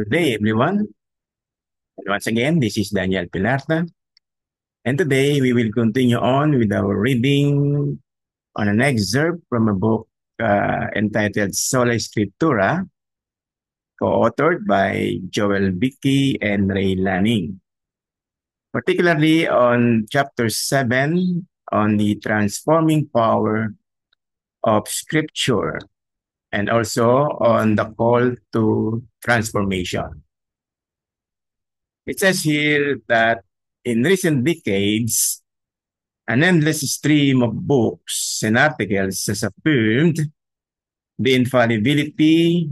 Good day, everyone. And once again, this is Daniel Pilarta. And today we will continue on with our reading on an excerpt from a book entitled Sola Scriptura, co-authored by Joel Bicky and Ray Lanning, particularly on chapter 7 on the transforming power of Scripture and also on the call to transformation. It says here that in recent decades, an endless stream of books and articles has affirmed the infallibility,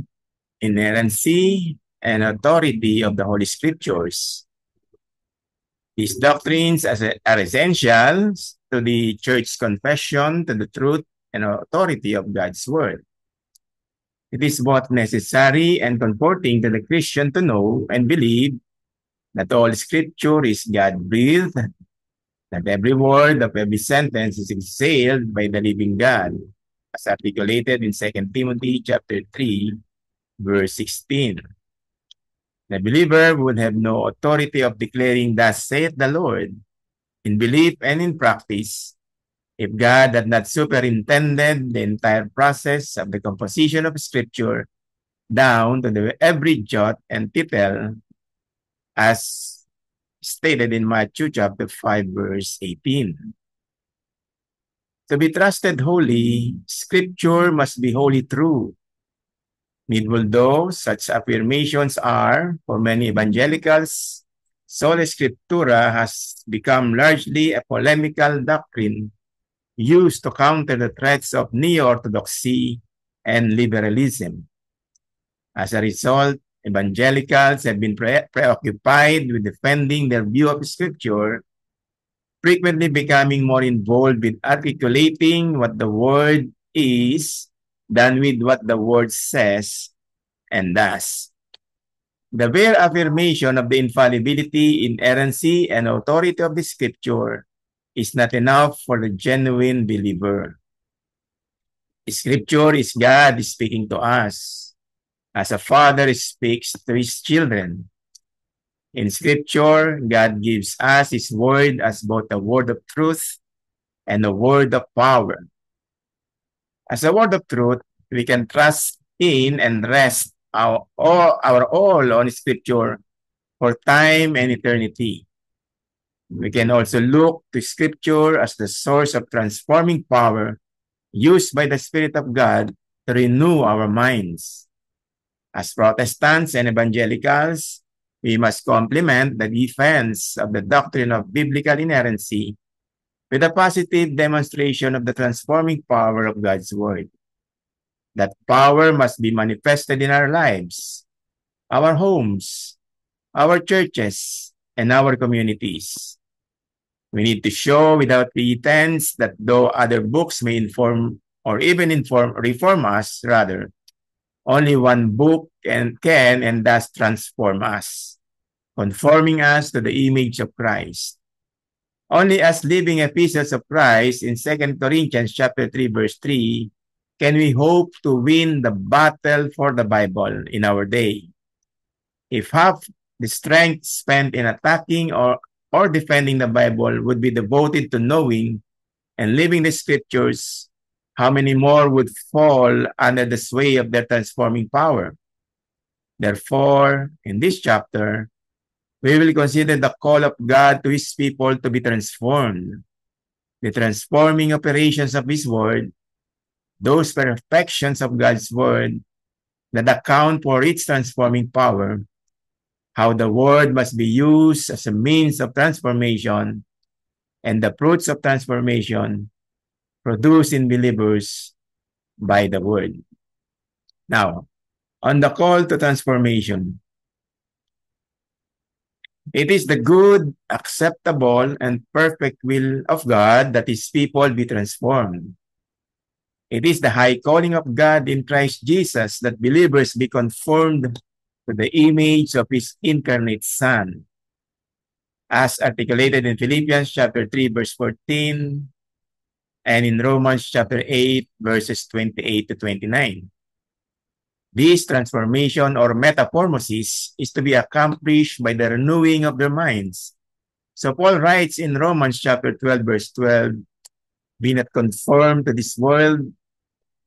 inerrancy, and authority of the Holy Scriptures. These doctrines are essential to the Church's confession to the truth and authority of God's Word. It is both necessary and comforting to the Christian to know and believe that all Scripture is God-breathed, that every word of every sentence is exhaled by the living God, as articulated in 2 Timothy chapter 3, verse 16. The believer would have no authority of declaring, "Thus saith the Lord," in belief and in practice, if God had not superintended the entire process of the composition of Scripture down to every jot and tittle, as stated in Matthew chapter 5, verse 18. To be trusted wholly, Scripture must be wholly true. Needful though such affirmations are, for many evangelicals, Sola Scriptura has become largely a polemical doctrine used to counter the threats of neo-orthodoxy and liberalism. As a result, evangelicals have been preoccupied with defending their view of Scripture, frequently becoming more involved with articulating what the Word is than with what the Word says and does. The bare affirmation of the infallibility, inerrancy, and authority of the Scripture is not enough for the genuine believer. Scripture is God speaking to us, as a father speaks to his children. In Scripture, God gives us His Word as both a word of truth and a word of power. As a word of truth, we can trust in and rest our all on Scripture for time and eternity. We can also look to Scripture as the source of transforming power used by the Spirit of God to renew our minds. As Protestants and evangelicals, we must complement the defense of the doctrine of biblical inerrancy with a positive demonstration of the transforming power of God's Word. That power must be manifested in our lives, our homes, our churches, and our communities. We need to show without pretense that though other books may reform us, rather, only one book can and does transform us, conforming us to the image of Christ. Only as living epistles of Christ in 2 Corinthians chapter 3, verse 3, can we hope to win the battle for the Bible in our day. If half the strength spent in attacking or defending the Bible would be devoted to knowing and living the Scriptures, how many more would fall under the sway of their transforming power? Therefore, in this chapter, we will consider the call of God to His people to be transformed, the transforming operations of His Word, those perfections of God's Word that account for its transforming power, how the Word must be used as a means of transformation, and the fruits of transformation produced in believers by the Word. Now, on the call to transformation, it is the good, acceptable, and perfect will of God that His people be transformed. It is the high calling of God in Christ Jesus that believers be conformed to the image of His incarnate Son, as articulated in Philippians chapter 3, verse 14, and in Romans chapter 8, verses 28 to 29. This transformation or metamorphosis is to be accomplished by the renewing of their minds. So Paul writes in Romans chapter 12, verse 12, be not conformed to this world,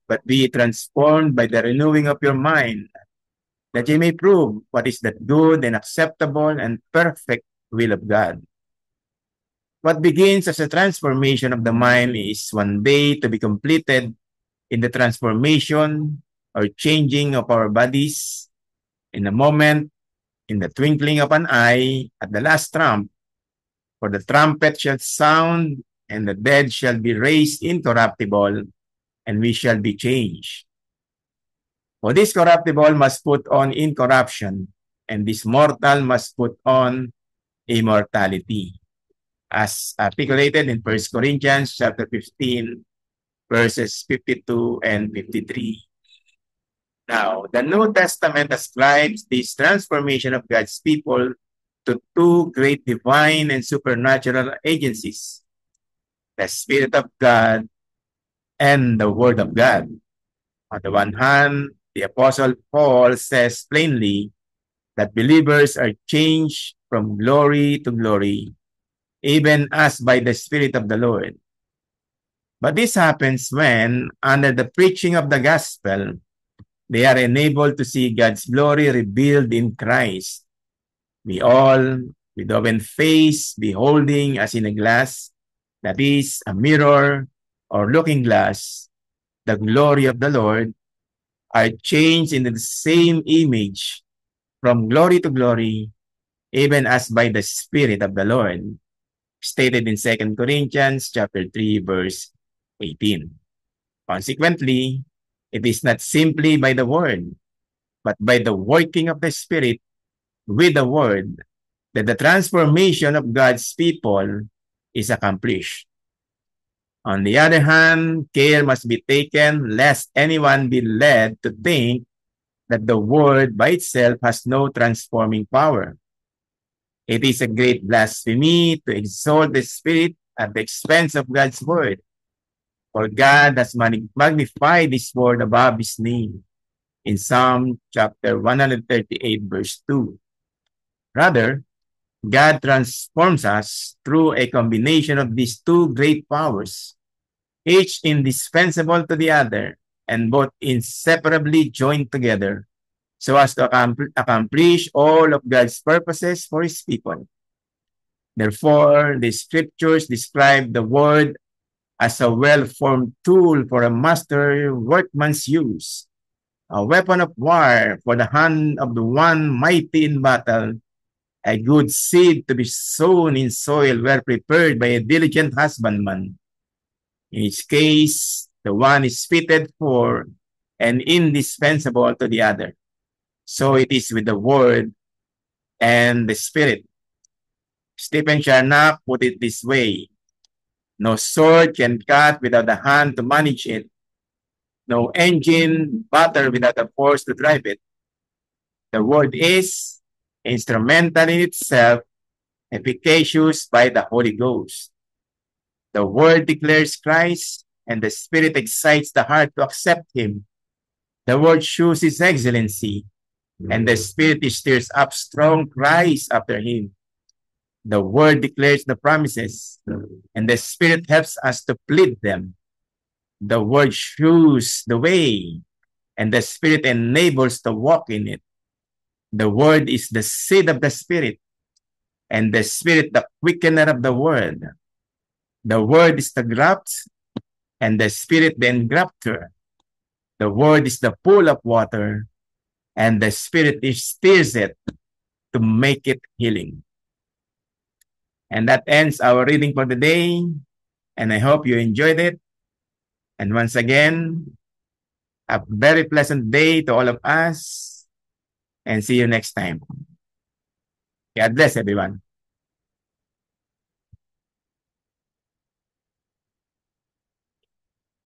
but be transformed by the renewing of your mind, that ye may prove what is that good and acceptable and perfect will of God. What begins as a transformation of the mind is one day to be completed in the transformation or changing of our bodies in a moment, in the twinkling of an eye, at the last trump. For the trumpet shall sound, and the dead shall be raised incorruptible, and we shall be changed. For this corruptible must put on incorruption, and this mortal must put on immortality, as articulated in 1 Corinthians chapter 15, verses 52 and 53. Now, the New Testament ascribes this transformation of God's people to two great divine and supernatural agencies, the Spirit of God and the Word of God. On the one hand, the Apostle Paul says plainly that believers are changed from glory to glory, even as by the Spirit of the Lord. But this happens when, under the preaching of the gospel, they are enabled to see God's glory revealed in Christ. We all, with open face, beholding as in a glass, that is, a mirror or looking glass, the glory of the Lord, are changed into the same image from glory to glory, even as by the Spirit of the Lord, stated in 2 Corinthians chapter 3, verse 18. Consequently, it is not simply by the word, but by the working of the Spirit with the word that the transformation of God's people is accomplished. On the other hand, care must be taken lest anyone be led to think that the word by itself has no transforming power. It is a great blasphemy to exalt the Spirit at the expense of God's word. For God has magnified this word above his name in Psalm chapter 138, verse 2. Rather, God transforms us through a combination of these two great powers, each indispensable to the other, and both inseparably joined together, so as to accomplish all of God's purposes for his people. Therefore, the scriptures describe the word as a well-formed tool for a master workman's use, a weapon of war for the hand of the one mighty in battle, a good seed to be sown in soil well prepared by a diligent husbandman. In each case, the one is fitted for and indispensable to the other. So it is with the word and the Spirit. Stephen Charnock put it this way: no sword can cut without the hand to manage it. No engine butter without a force to drive it. The word is instrumental in itself, efficacious by the Holy Ghost. The word declares Christ, and the Spirit excites the heart to accept him. The word shows his excellency, and the Spirit stirs up strong cries after him. The word declares the promises, and the Spirit helps us to plead them. The word shows the way, and the Spirit enables to walk in it. The word is the seed of the Spirit, and the Spirit the quickener of the word. The word is the graft, and the Spirit the engrafter. The word is the pool of water, and the Spirit stirs it to make it healing. And that ends our reading for the day, and I hope you enjoyed it. And once again, a very pleasant day to all of us, and see you next time. God bless everyone.